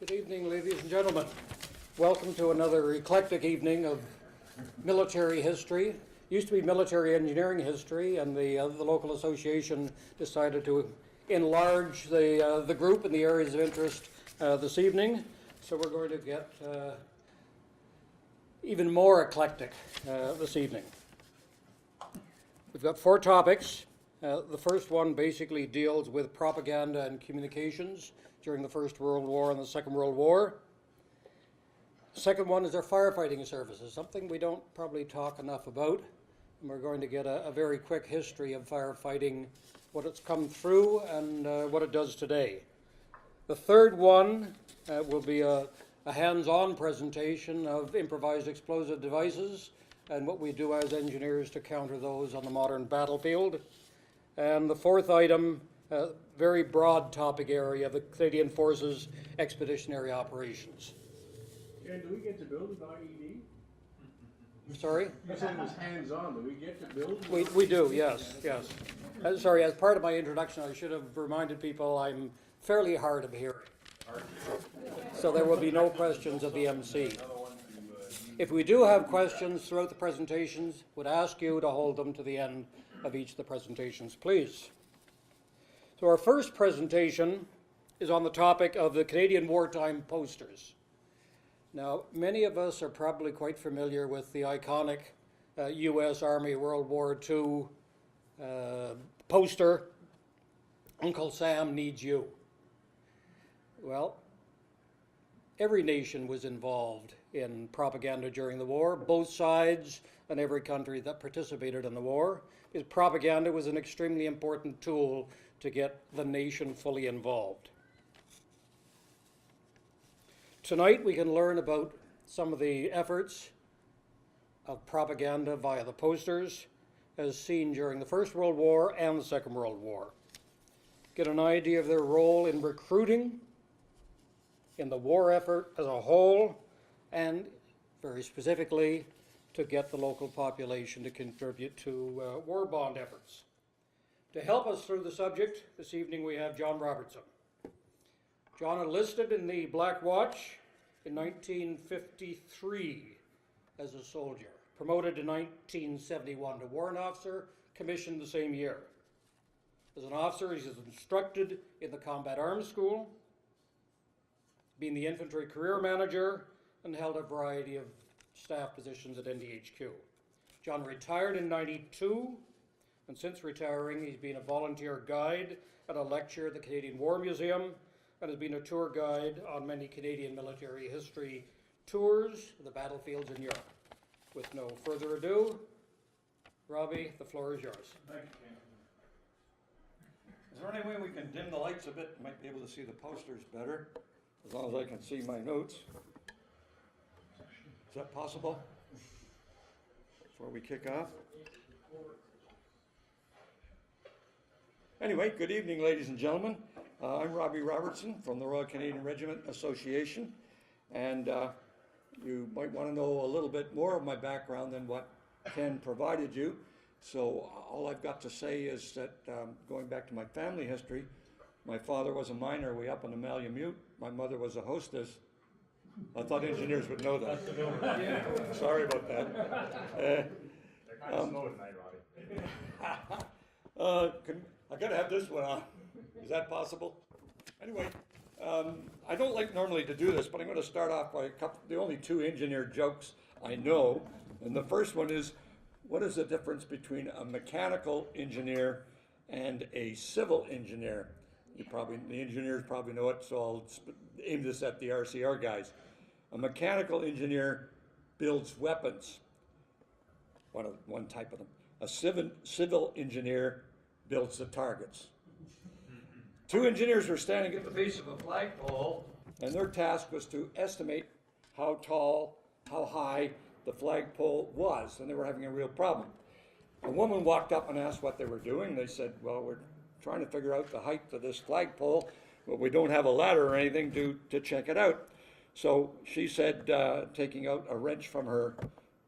Good evening, ladies and gentlemen. Welcome to another eclectic evening of military history. Used to be military engineering history, and the local association decided to enlarge the group in the areas of interest this evening. So we're going to get even more eclectic this evening. We've got 4 topics. The first one basically deals with propaganda and communications during the First World War and the Second World War. The second one is our firefighting services, something we don't probably talk enough about. And we're going to get a very quick history of firefighting, what it's come through and what it does today. The third one will be a hands-on presentation of improvised explosive devices and what we do as engineers to counter those on the modern battlefield. And the fourth item, very broad topic area of the Canadian Forces expeditionary operations. And do we get to build an IED? Sorry? You said it was hands-on. Do we get to build? We do, yes. Sorry, as part of my introduction, I should have reminded people I'm fairly hard of hearing. So there will be no questions of the MC. If we do have questions throughout the presentations, would ask you to hold them to the end of each of the presentations, please. So our first presentation is on the topic of the Canadian wartime posters. Now, many of us are probably quite familiar with the iconic U.S. Army World War II poster, Uncle Sam Needs You. Well, every nation was involved in propaganda during the war, both sides and every country that participated in the war, because propaganda was an extremely important tool to get the nation fully involved. Tonight we can learn about some of the efforts of propaganda via the posters as seen during the First World War and the Second World War. Get an idea of their role in recruiting, in the war effort as a whole, and very specifically to get the local population to contribute to war bond efforts. To help us through the subject, this evening we have John Robertson. John enlisted in the Black Watch in 1953 as a soldier, promoted in 1971 to warrant officer, commissioned the same year. As an officer, he was instructed in the Combat Arms School, being the infantry career manager, and held a variety of staff positions at NDHQ. John retired in '92, and since retiring, he's been a volunteer guide at a lecture at the Canadian War Museum, and has been a tour guide on many Canadian military history tours of the battlefields in Europe. With no further ado, Robbie, the floor is yours. Thank you, Ken. Is there any way we can dim the lights a bit? Might be able to see the posters better, as long as I can see my notes. Is that possible? Before we kick off? Anyway, good evening, ladies and gentlemen. I'm Robbie Robertson from the Royal Canadian Regiment Association, and you might want to know a little bit more of my background than what Ken provided you. So all I've got to say is that going back to my family history, my father was a miner way up in the Malamute. My mother was a hostess. I thought engineers would know that. Sorry about that. They're kind of slow at night, Robbie. I gotta have this one on. Is that possible? Anyway, I don't like normally to do this, but I'm going to start off by the only 2 engineer jokes I know. And the first one is, what is the difference between a mechanical engineer and a civil engineer? The engineers probably know it, so I'll aim this at the RCR guys. A mechanical engineer builds weapons, one type of them. A civil engineer builds the targets. 2 engineers were standing at the base of a flagpole, and their task was to estimate how tall, how high the flagpole was, and they were having a real problem. A woman walked up and asked what they were doing. They said, well, we're trying to figure out the height of this flagpole, but we don't have a ladder or anything to check it out. So she said, taking out a wrench from her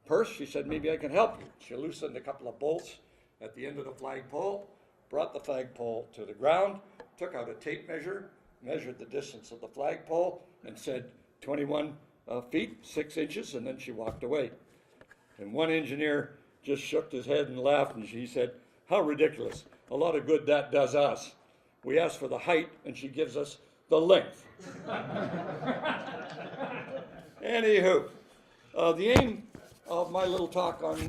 purse, she said, maybe I can help you. She loosened a couple of bolts at the end of the flagpole, brought the flagpole to the ground, took out a tape measure, measured the distance of the flagpole and said 21 feet, 6 inches, and then she walked away. And one engineer just shook his head and laughed, and he said, "How ridiculous. A lot of good that does us. We ask for the height, and she gives us the length." Anywho, the aim of my little talk on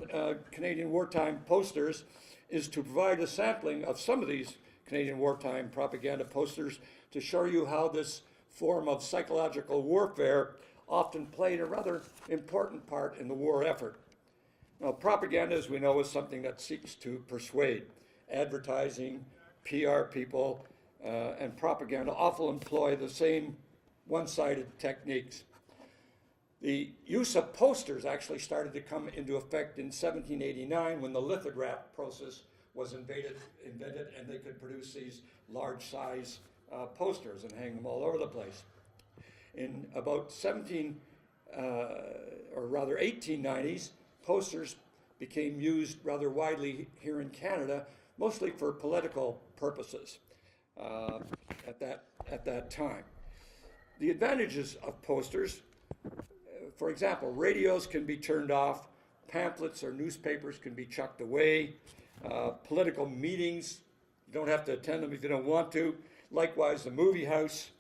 Canadian wartime posters is to provide a sampling of some of these Canadian wartime propaganda posters to show you how this form of psychological warfare often played a rather important part in the war effort. Now, propaganda, as we know, is something that seeks to persuade. Advertising, PR people, and propaganda often employ the same one-sided techniques. The use of posters actually started to come into effect in 1789 when the lithograph process was invented, and they could produce these large size posters and hang them all over the place. In about 1890s, posters became used rather widely here in Canada, mostly for political purposes at that time. The advantages of posters, for example, radios can be turned off, pamphlets or newspapers can be chucked away, political meetings, you don't have to attend them if you don't want to, likewise the movie house,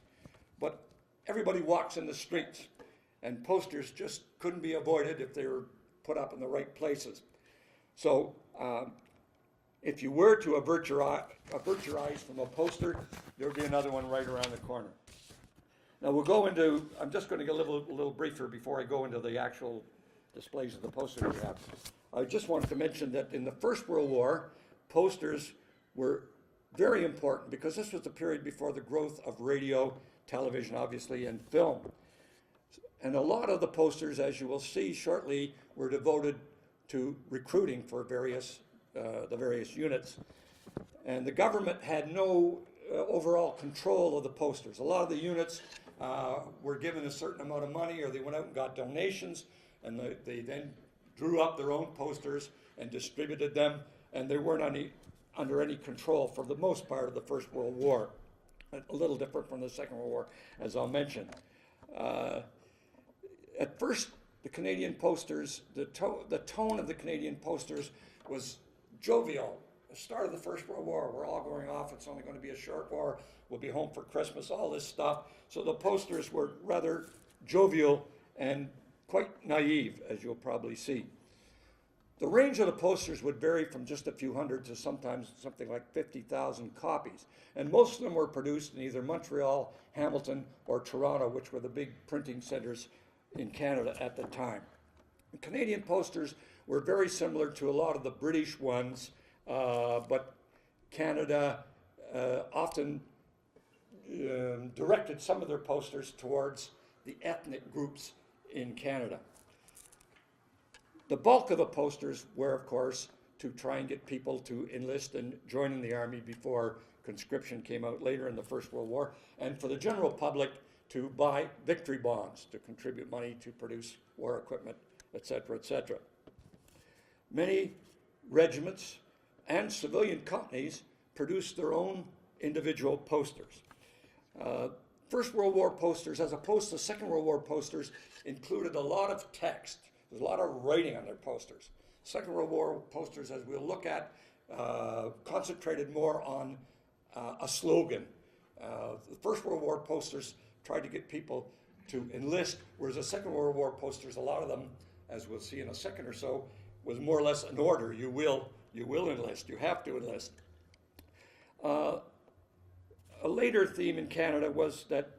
but everybody walks in the streets, and posters just couldn't be avoided if they were put up in the right places. So if you were to virtualize from a poster, there would be another one right around the corner. Now we'll go into, I'm just going to get a little briefer before I go into the actual displays of the posters we have. I just wanted to mention that in the First World War, posters were very important because this was the period before the growth of radio, television, obviously, and film. And a lot of the posters, as you will see shortly, were devoted to recruiting for the various units. And the government had no overall control of the posters. A lot of the units were given a certain amount of money, or they went out and got donations, and they then drew up their own posters and distributed them, and they weren't under any control for the most part of the First World War. A little different from the Second World War, as I'll mention. At first, the Canadian posters, the tone of the Canadian posters was jovial. The start of the First World War, we're all going off, it's only going to be a short war, we'll be home for Christmas, all this stuff. So the posters were rather jovial and quite naive, as you'll probably see. The range of the posters would vary from just a few hundred to sometimes something like 50,000 copies. And most of them were produced in either Montreal, Hamilton, or Toronto, which were the big printing centers in Canada at the time. The Canadian posters were very similar to a lot of the British ones, but Canada often directed some of their posters towards the ethnic groups in Canada. The bulk of the posters were, of course, to try and get people to enlist and join in the army before conscription came out later in the First World War, and for the general public to buy victory bonds, to contribute money to produce war equipment, etc., etc. Many regiments and civilian companies produced their own individual posters. First World War posters, as opposed to Second World War posters, included a lot of text. There's a lot of writing on their posters. Second World War posters, as we'll look at, concentrated more on a slogan. The First World War posters tried to get people to enlist, whereas the Second World War posters, a lot of them, as we'll see in a second or so, was more or less an order. You will enlist. You have to enlist. A later theme in Canada was that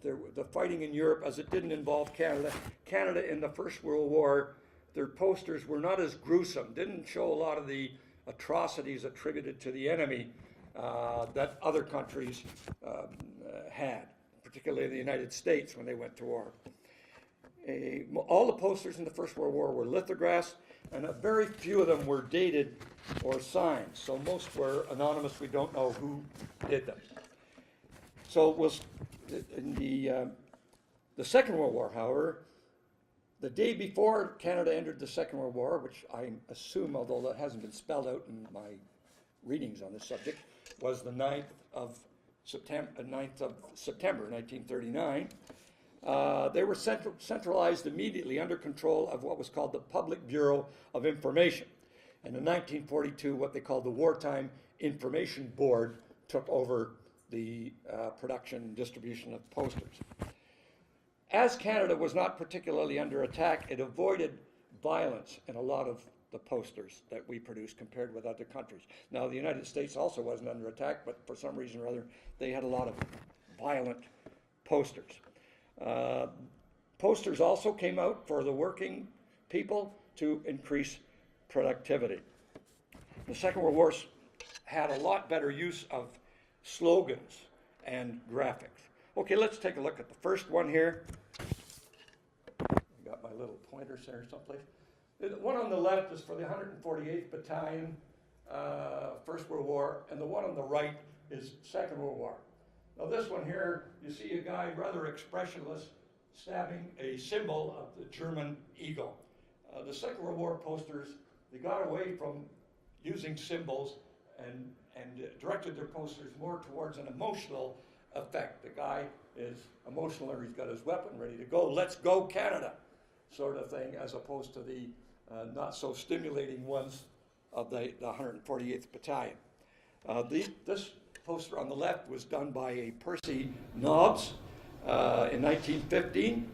the fighting in Europe, as it didn't involve Canada, Canada in the First World War, their posters were not as gruesome, didn't show a lot of the atrocities attributed to the enemy that other countries had, particularly the United States when they went to war. All the posters in the First World War were lithographs, and very few of them were dated or signed. So most were anonymous. We don't know who did them. So in the Second World War, however, the day before Canada entered the Second World War, which I assume, although that hasn't been spelled out in my readings on this subject, was the 9th of 9th of September 1939. They were centralized immediately under control of what was called the Public Bureau of Information. And in 1942, what they called the Wartime Information Board took over the production and distribution of posters. As Canada was not particularly under attack, it avoided violence in a lot of the posters that we produced compared with other countries. Now, the United States also wasn't under attack, but for some reason or other, they had a lot of violent posters. Posters also came out for the working people to increase productivity. The Second World War had a lot better use of slogans and graphics. Okay, let's take a look at the first one here. I got my little pointers there someplace. The one on the left is for the 148th Battalion, First World War, and the one on the right is Second World War. Now this one here, you see a guy rather expressionless stabbing a symbol of the German eagle. The Second World War posters, they got away from using symbols and directed their posters more towards an emotional effect. The guy is emotional, or he's got his weapon ready to go. Let's go Canada, sort of thing, as opposed to the not so stimulating ones of the 148th Battalion. This poster on the left was done by a Percy Nobbs in 1915.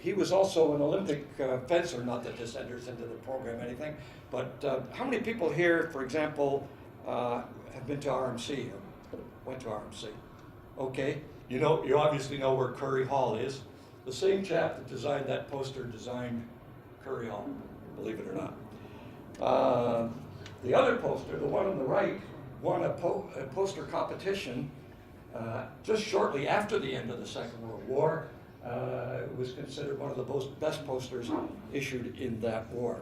He was also an Olympic fencer, not that this enters into the program or anything, but how many people here, for example, have been to RMC, went to RMC? Okay, you obviously know where Curry Hall is. The same chap that designed that poster designed Curry Hall, believe it or not. The other poster, the one on the right, won a poster competition just shortly after the end of the Second World War. It was considered one of the best posters issued in that war.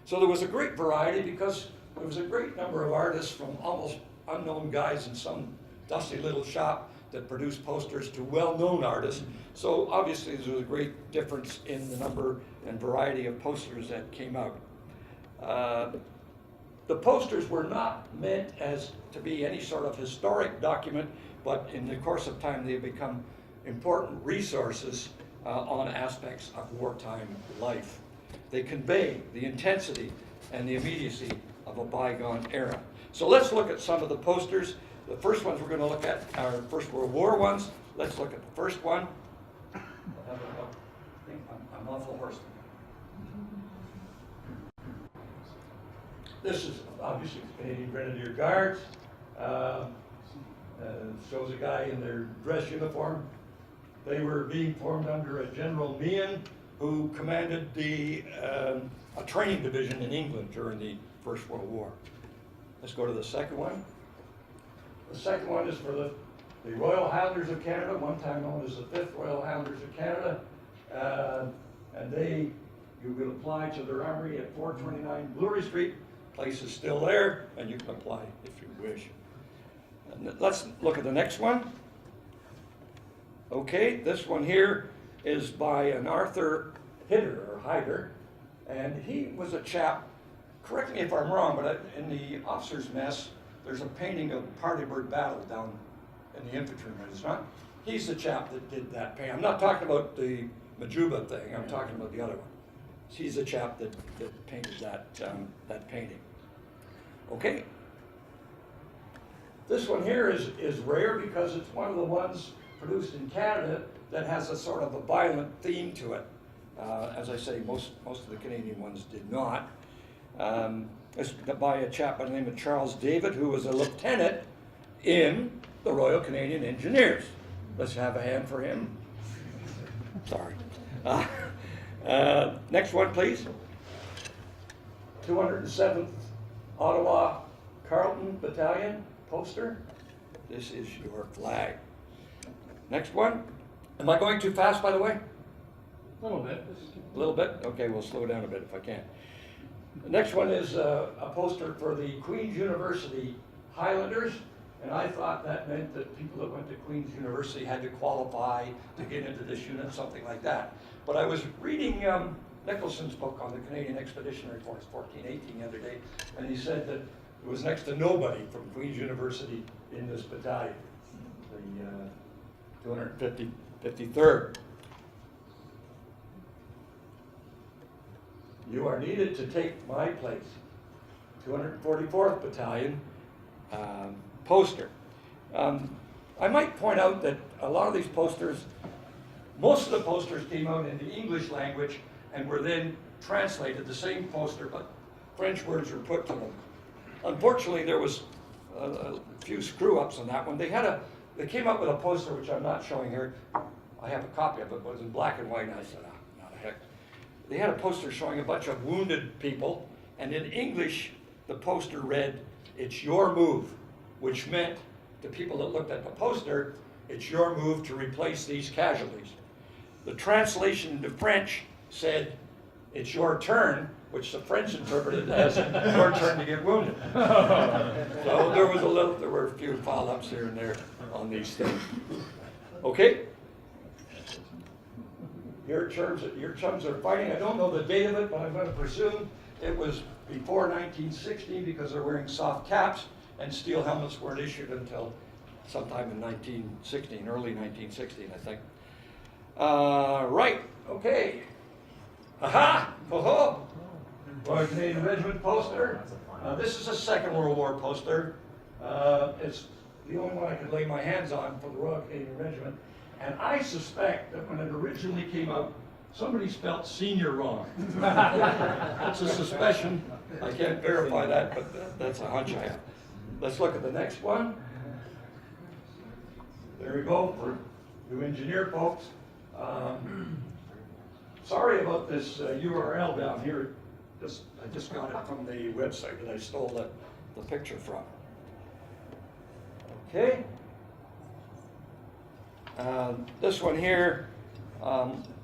So there was a great variety because there was a great number of artists from almost unknown guys in some dusty little shop that produced posters to well-known artists. So obviously there was a great difference in the number and variety of posters that came out. The posters were not meant as to be any sort of historic document, but in the course of time they have become important resources on aspects of wartime life. They convey the intensity and the immediacy of a bygone era. So let's look at some of the posters. The first ones we're going to look at are First World War ones. Let's look at the first one. I'm awful hoarse. This is obviously the Canadian Grenadier Guards. Shows a guy in their dress uniform. They were being formed under a General Meehan, who commanded a training division in England during the First World War. Let's go to the second one. The second one is for the Royal Highlanders of Canada, one time known as the 5th Royal Highlanders of Canada. And you will apply to their armory at 429 Bloor Street. Place is still there, and you can apply if you wish. And let's look at the next one. Okay, this one here is by an Arthur Hyder, and he was a chap, correct me if I'm wrong, but in the officers' mess, there's a painting of Partybird Battle down in the infantrymen, is not? He's the chap that did that painting. I'm not talking about the Majuba thing, I'm talking about the other one. He's the chap that painted that painting. Okay. This one here is rare because it's one of the ones produced in Canada that has a sort of a violent theme to it. As I say, most of the Canadian ones did not. It's by a chap by the name of Charles David, who was a lieutenant in the Royal Canadian Engineers. Let's have a hand for him. Sorry. Next one, please. 207th Ottawa Carleton Battalion poster. This is your flag. Next one. Am I going too fast, by the way? A little bit. A little bit? Okay, we'll slow down a bit if I can. The next one is a poster for the Queen's University Highlanders, and I thought that meant that people that went to Queen's University had to qualify to get into this unit, something like that. But I was reading Nicholson's book on the Canadian Expeditionary Force 1418 the other day, and he said that There was next to nobody from Queen's University in this battalion, the 253rd. You are needed to take my place. 244th Battalion poster. I might point out that a lot of these posters, most of the posters came out in the English language and were then translated, the same poster, but French words were put to them. Unfortunately, there was a few screw-ups on that one. They came up with a poster, which I'm not showing here. I have a copy of it, but it was in black and white, and I said, not a heck. They had a poster showing a bunch of wounded people, and in English, the poster read, "It's your move," which meant to people that looked at the poster, it's your move to replace these casualties. The translation into French said, "It's your turn," which the French interpreted as your turn to get wounded. So there were a few foul-ups here and there on these things. Okay? Your chums are fighting. I don't know the date of it, but I'm going to presume it was before 1960 because they're wearing soft caps and steel helmets weren't issued until sometime in 1916, early 1916, I think. Right, okay. Aha! Ho-ho! Royal Canadian Regiment poster. This is a Second World War poster. It's the only one I could lay my hands on for the Royal Canadian Regiment. And I suspect that when it originally came out, somebody spelled senior wrong. That's a suspicion. I can't verify that, but that's a hunch I have. Let's look at the next one. There we go for you engineer folks. Sorry about this URL down here. I just got it from the website that I stole the picture from. Okay. This one here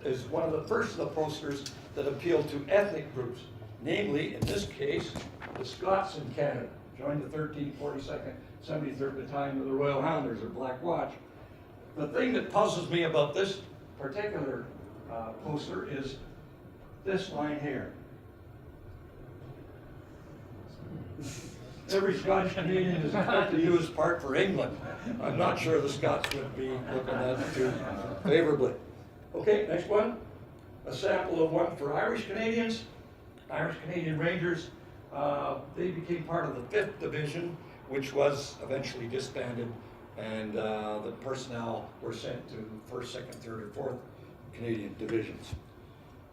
is one of the first of the posters that appealed to ethnic groups, namely, in this case, the Scots in Canada, joined the 1342nd 73rd Battalion of the Royal Highlanders, or Black Watch. The thing that puzzles me about this particular poster is this line here. Every Scottish Canadian is expected to do his part for England. I'm not sure the Scots would be looking at it too favorably. Okay, next one. A sample of one for Irish Canadians. Irish Canadian Rangers. They became part of the 5th Division, which was eventually disbanded, and the personnel were sent to 1st, 2nd, 3rd, or 4th Canadian Divisions.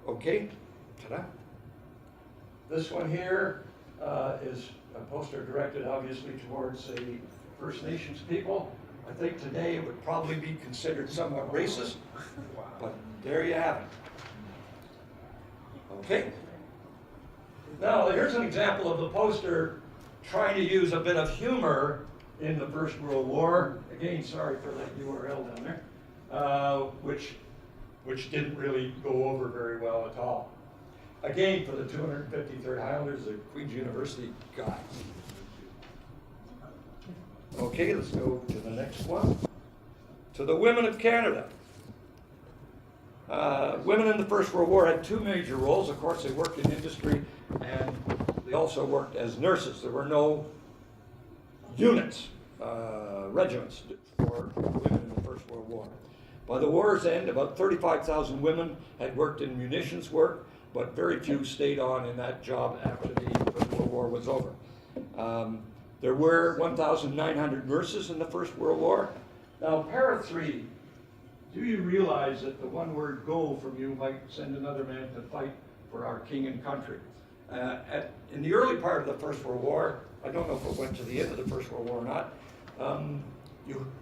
Okay, ta-da. This one here is a poster directed obviously towards the First Nations people. I think today it would probably be considered somewhat racist, but there you have it. Okay. Now here's an example of the poster trying to use a bit of humor in the First World War. Again, sorry for that URL down there, which didn't really go over very well at all. Again, for the 253rd Highlanders, the Queen's University guys. Okay, let's go to the next one. To the women of Canada. Women in the First World War had two major roles. Of course, they worked in industry and they also worked as nurses. There were no units, regiments for women in the First World War. By the war's end, about 35,000 women had worked in munitions work, but very few stayed on in that job after the First World War was over. There were 1,900 nurses in the First World War. Now, para 3, do you realize that the one word "go" from you might send another man to fight for our king and country? In the early part of the First World War, I don't know if it went to the end of the First World War or not,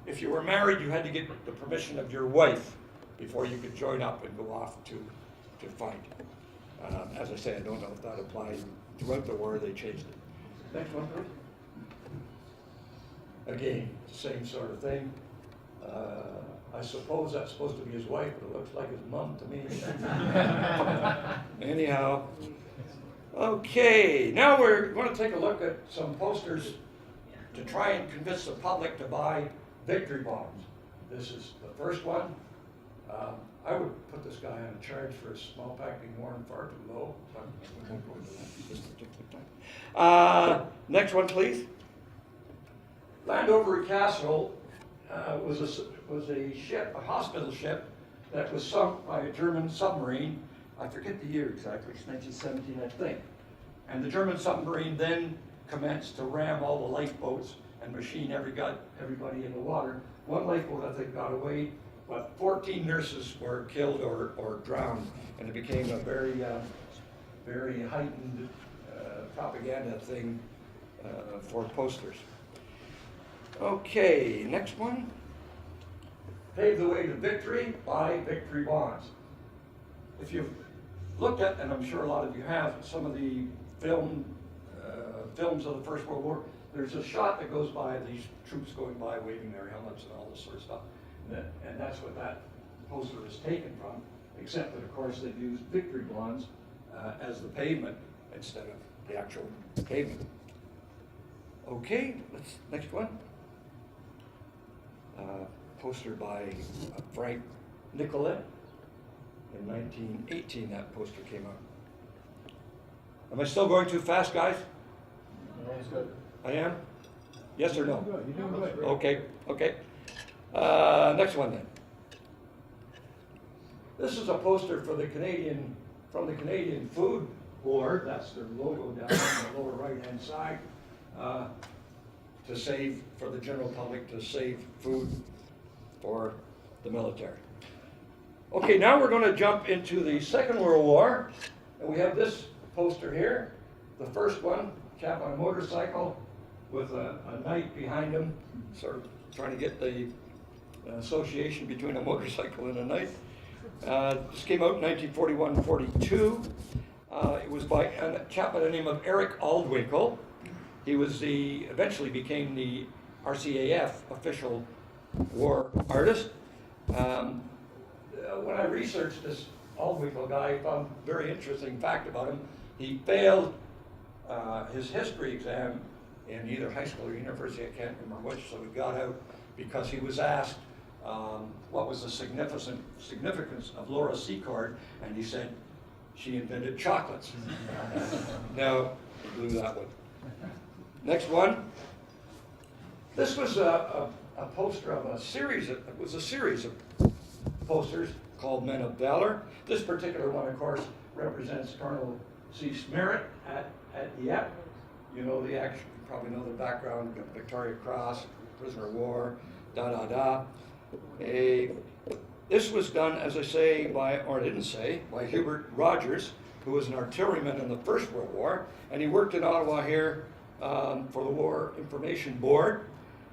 if you were married, you had to get the permission of your wife before you could join up and go off to fight. As I say, I don't know if that applied throughout the war. They changed it. Next one, please. Again, same sort of thing. I suppose that's supposed to be his wife, but it looks like his mom to me. Anyhow. Okay, now we're going to take a look at some posters to try and convince the public to buy victory bombs. This is the first one. I would put this guy on a charge for a small pack being worn far too low, but we won't go into that at this particular time. Next one, please. Landover Castle was a ship, a hospital ship, that was sunk by a German submarine. I forget the year exactly, it's 1917, I think. And the German submarine then commenced to ram all the lifeboats and machine everybody in the water. One lifeboat, I think, got away, but 14 nurses were killed or drowned, and it became a very heightened propaganda thing for posters. Okay, next one. Pave the way to victory, buy victory bonds. If you've looked at, and I'm sure a lot of you have, some of the films of the First World War, there's a shot that goes by these troops going by waving their helmets and all this sort of stuff. And that's what that poster is taken from, except that, of course, they've used victory bonds as the pavement instead of the actual pavement. Okay, next one. Poster by Frank Nicolette. In 1918, that poster came out. Am I still going too fast, guys? No, it's good. I am? Yes or no? Good, you're doing good. Okay. Next one then. This is a poster for from the Canadian Food Board. That's their logo down on the lower right-hand side. To save, for the general public, to save food for the military. Okay, now we're going to jump into the Second World War, and we have this poster here. The first one, chap on a motorcycle with a knight behind him, sort of trying to get the association between a motorcycle and a knight. This came out in 1941-42. It was by a chap by the name of Eric Aldwinkle. He was eventually became the RCAF official war artist. When I researched this Aldwinkle guy, I found a very interesting fact about him. He failed his history exam in either high school or university, I can't remember which, so he got out because he was asked what was the significance of Laura Secord, and he said she invented chocolates. No, he blew that one. Next one. This was a poster of a series of posters called Men of Valor. This particular one, of course, represents Colonel C. Smerritt at Dieppe. You know the action, you probably know the background, Victoria Cross, prisoner of war, This was done, as I say, by Hubert Rogers, who was an artilleryman in the First World War, and he worked in Ottawa here for the War Information Board,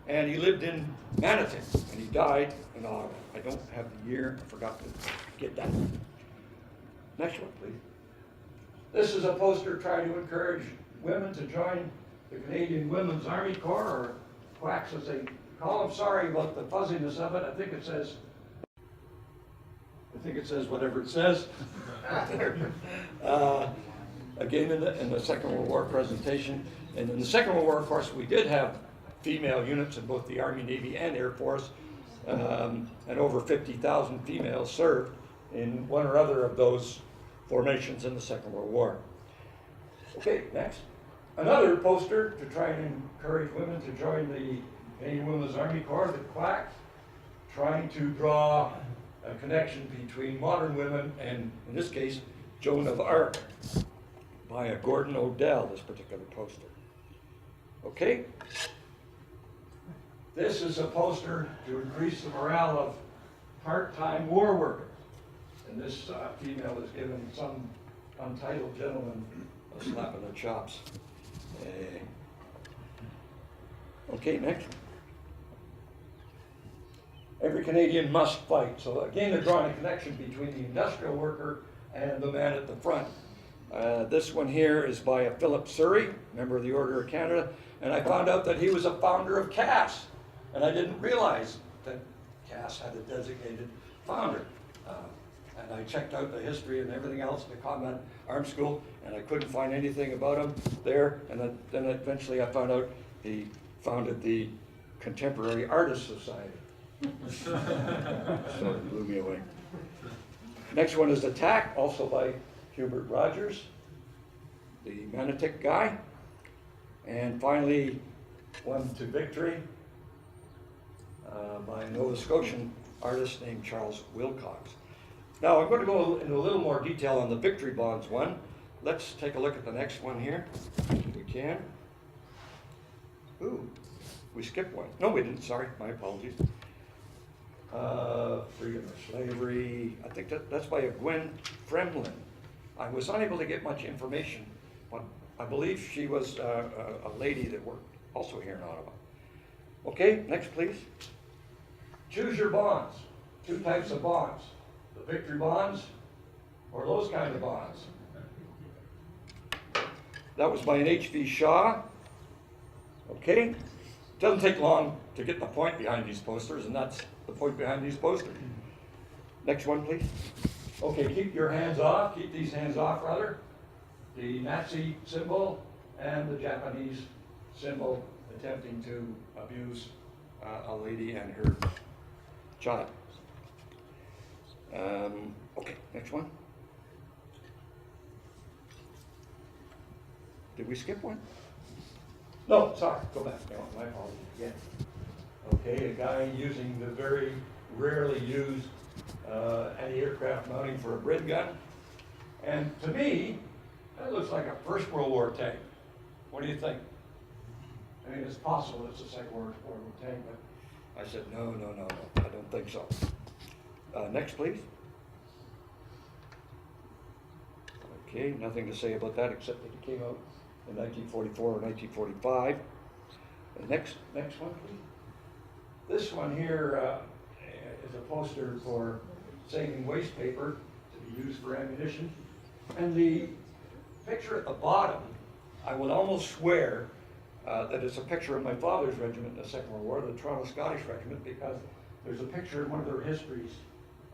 and he lived in Manitou, and he died in Ottawa. I don't have the year, I forgot to get that. Next one, please. This is a poster trying to encourage women to join the Canadian Women's Army Corps, or quacks as they call them. Sorry about the fuzziness of it. I think it says whatever it says. Again, in the Second World War presentation. And in the Second World War, of course, we did have female units in both the Army, Navy, and Air Force, and over 50,000 females served in one or other of those formations in the Second World War. Okay, next. Another poster to try and encourage women to join the Canadian Women's Army Corps, the quack, trying to draw a connection between modern women and, in this case, Joan of Arc, by a Gordon Odell, this particular poster. Okay? This is a poster to increase the morale of part-time war workers. And this female is giving some untitled gentleman a slap in the chops. Okay, next. Every Canadian must fight. So again, they're drawing a connection between the industrial worker and the man at the front. This one here is by a Philip Surrey, member of the Order of Canada, and I found out that he was a founder of CAS, and I didn't realize that CAS had a designated founder. And I checked out the history and everything else in the Combat Arms School, and I couldn't find anything about him there, and then eventually I found out he founded the Contemporary Artists Society. So it blew me away. Next one is Attack, also by Hubert Rogers, the Manotick guy. And finally, one to Victory by a Nova Scotian artist named Charles Wilcox. Now I'm going to go into a little more detail on the Victory Bonds one. Let's take a look at the next one here, if we can. Ooh, we skipped one. No, we didn't, sorry, my apologies. Freedom or Slavery, I think that's by a Gwen Fremlin. I was unable to get much information, but I believe she was a lady that worked also here in Ottawa. Okay, next please. Choose your bonds. Two types of bonds. The Victory bonds or those kind of bonds. That was by an H.V. Shaw. Okay, doesn't take long to get the point behind these posters, and that's the point behind these posters. Next one, please. Okay, keep your hands off, keep these hands off rather. The Nazi symbol and the Japanese symbol attempting to abuse a lady and her child. Okay, next one. Did we skip one? No, sorry, go back. No, my apologies again. Okay, a guy using the very rarely used anti-aircraft mounting for a Brid gun. And to me, that looks like a First World War tank. What do you think? I mean, it's possible it's a Second World War tank, but I said, no, I don't think so. Next, please. Okay, nothing to say about that except that it came out in 1944 or 1945. The next one, please. This one here is a poster for saving waste paper to be used for ammunition. And the picture at the bottom, I would almost swear that it's a picture of my father's regiment in the Second World War, the Toronto Scottish Regiment, because there's a picture in one of their histories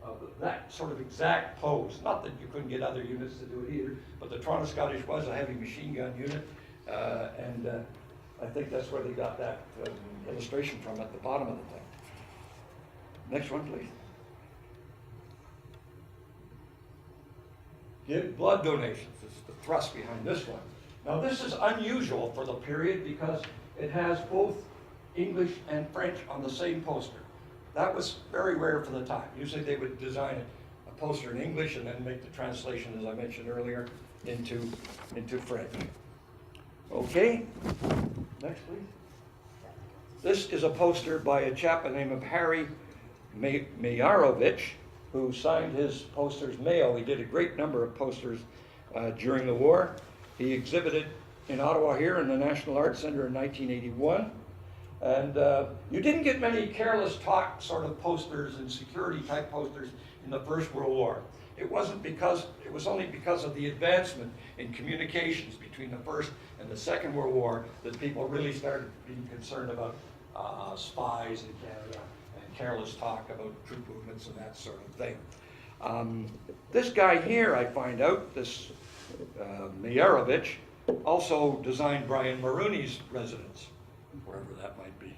of that sort of exact pose. Not that you couldn't get other units to do it either, but the Toronto Scottish was a heavy machine gun unit, and I think that's where they got that illustration from at the bottom of the thing. Next one, please. Give blood donations. This is the thrust behind this one. Now this is unusual for the period because it has both English and French on the same poster. That was very rare for the time. Usually they would design a poster in English and then make the translation, as I mentioned earlier, into French. Okay, next please. This is a poster by a chap by the name of Harry Mayarovich, who signed his posters Mayo. He did a great number of posters during the war. He exhibited in Ottawa here in the National Arts Centre in 1981. And you didn't get many careless talk sort of posters and security type posters in the First World War. It was only because of the advancement in communications between the First and the Second World War that people really started being concerned about spies in Canada and careless talk about troop movements and that sort of thing. This guy here, I find out, this Mayarovich, also designed Brian Mulroney's residence, wherever that might be.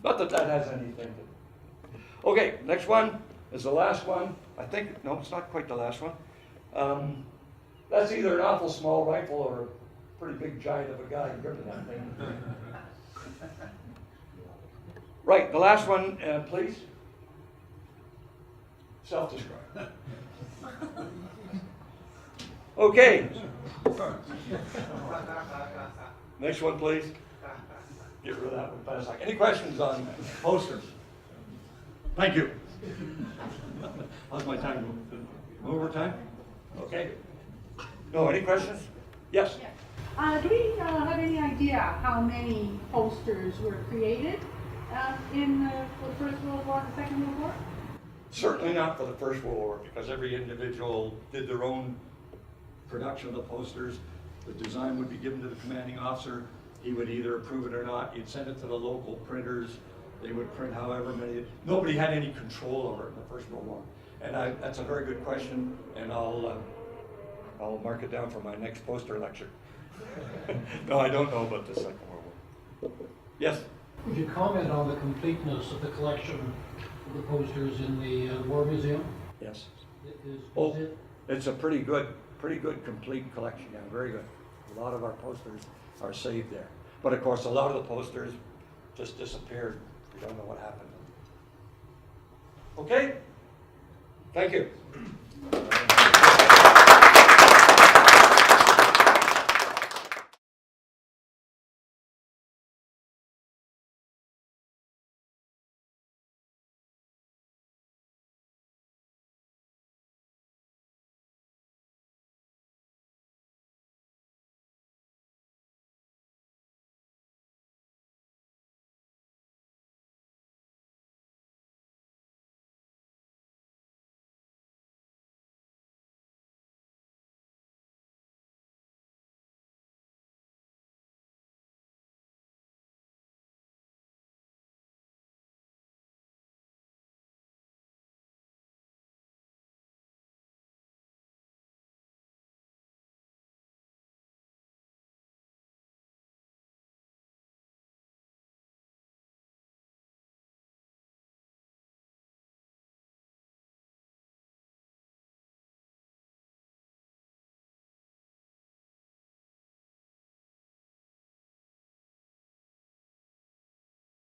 Not that that has anything to do. Okay, next one is the last one. I think, no, it's not quite the last one. That's either an awful small rifle or a pretty big giant of a guy gripping that thing. Right, the last one, please. Self-described. Okay. Next one, please. Get rid of that one fast. Any questions on posters? Thank you. How's my time going? Over time? Okay. No, any questions? Yes? Do we have any idea how many posters were created in the First World War and the Second World War? Certainly not for the First World War, because every individual did their own production of the posters. The design would be given to the commanding officer. He would either approve it or not. He'd send it to the local printers. They would print however many. Nobody had any control over it in the First World War. And that's a very good question, and I'll mark it down for my next poster lecture. No, I don't know about the Second World War. Yes? Would you comment on the completeness of the collection of the posters in the War Museum? Yes. Is Oh, it, it's a pretty good complete collection, yeah, very good. A lot of our posters are saved there. But of course, a lot of the posters just disappeared. We don't know what happened. Okay? Thank you.